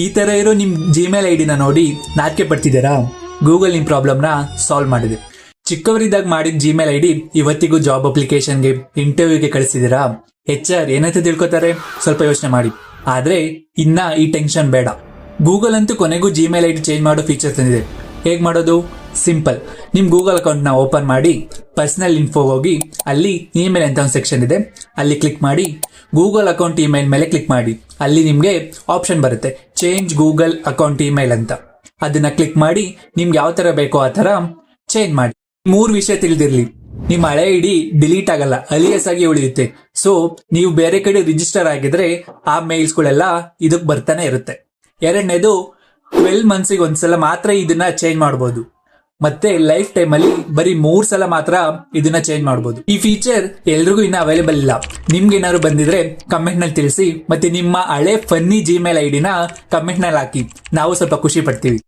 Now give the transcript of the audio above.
ಈ ತರ ಇರೋ ನಿಮ್ ಜಿಮೇಲ್ ಐಡಿನ ನೋಡಿ ನಾಚಿಕೆ ಪಡ್ತಿದ್ದೀರಾ? ಗೂಗಲ್ ನಿಮ್ ಪ್ರಾಬ್ಲಮ್ನ ಸಾಲ್ವ್ ಮಾಡಿದೆ. ಚಿಕ್ಕವರಿದ್ದಾಗ ಮಾಡಿದ ಜಿಮೇಲ್ ಐಡಿ ಇವತ್ತಿಗೂ ಜಾಬ್ ಅಪ್ಲಿಕೇಶನ್ಗೆ, ಇಂಟರ್ವ್ಯೂಗೆ ಕಳಿಸಿದೀರಾ? HR ಏನಂತ ತಿಳ್ಕೊತಾರೆ? ಸ್ವಲ್ಪ ಯೋಚನೆ ಮಾಡಿ. ಆದ್ರೆ ಇನ್ನ ಈ ಟೆನ್ಷನ್ ಬೇಡ. ಗೂಗಲ್ ಅಂತೂ ಕೊನೆಗೂ ಜಿಮೇಲ್ ಐಡಿ ಚೇಂಜ್ ಮಾಡೋ ಫೀಚರ್ ತಂದಿದೆ. ಹೇಗ್ ಮಾಡೋದು? ಸಿಂಪಲ್. ನಿಮ್ ಗೂಗಲ್ ಅಕೌಂಟ್ ನ ಓಪನ್ ಮಾಡಿ ಪರ್ಸನಲ್ ಇನ್ಫೋ ಹೋಗಿ ಅಲ್ಲಿ ಇಮೇಲ್ ಅಂತ ಒಂದು ಸೆಕ್ಷನ್ ಇದೆ, ಅಲ್ಲಿ ಕ್ಲಿಕ್ ಮಾಡಿ ಗೂಗಲ್ ಅಕೌಂಟ್ ಇಮೇಲ್ ಮೇಲೆ ಕ್ಲಿಕ್ ಮಾಡಿ. ಅಲ್ಲಿ ನಿಮ್ಗೆ ಆಪ್ಷನ್ ಬರುತ್ತೆ ಚೇಂಜ್ ಗೂಗಲ್ ಅಕೌಂಟ್ ಇಮೇಲ್ ಅಂತ. ಅದನ್ನ ಕ್ಲಿಕ್ ಮಾಡಿ ನಿಮ್ಗೆ ಯಾವ ತರ ಬೇಕೋ ಆ ತರ ಚೇಂಜ್ ಮಾಡಿ. 3 ವಿಷಯ ತಿಳಿದಿರ್ಲಿ. ನಿಮ್ಮ ಹಳೆ ಐಡಿ ಡಿಲೀಟ್ ಆಗಲ್ಲ, ಅಲಿಯಸ್ ಆಗಿ ಉಳಿಯುತ್ತೆ. ಸೊ ನೀವು ಬೇರೆ ಕಡೆ ರಿಜಿಸ್ಟರ್ ಆಗಿದ್ರೆ ಆ ಮೇಲ್ಸ್ಗಳೆಲ್ಲ ಇದಕ್ ಬರ್ತಾನೆ ಇರುತ್ತೆ. ಎರಡನೇದು 12 ಮಂತ್ಸಿಗೆ ಒಂದ್ಸಲ ಮಾತ್ರ ಇದನ್ನ ಚೇಂಜ್ ಮಾಡಬಹುದು. ಮತ್ತೆ ಲೈಫ್ ಟೈಮ್ ಅಲ್ಲಿ ಬರೀ 3 ಸಲ ಮಾತ್ರ ಇದನ್ನ ಚೇಂಜ್ ಮಾಡಬಹುದು. ಈ ಫೀಚರ್ ಎಲ್ರಿಗೂ ಇನ್ನ ಅವೈಲೇಬಲ್ ಇಲ್ಲ. ನಿಮ್ಗೆ ಏನಾದ್ರು ಬಂದಿದ್ರೆ ಕಮೆಂಟ್ ನಲ್ಲಿ ತಿಳಿಸಿ. ಮತ್ತೆ ನಿಮ್ಮ ಹಳೆ ಫನ್ನಿ ಜಿಮೇಲ್ ಐಡಿನ ಕಮೆಂಟ್ ನಲ್ಲಿ ಹಾಕಿ. ನಾವು ಸ್ವಲ್ಪ ಖುಷಿ ಪಡ್ತೀವಿ.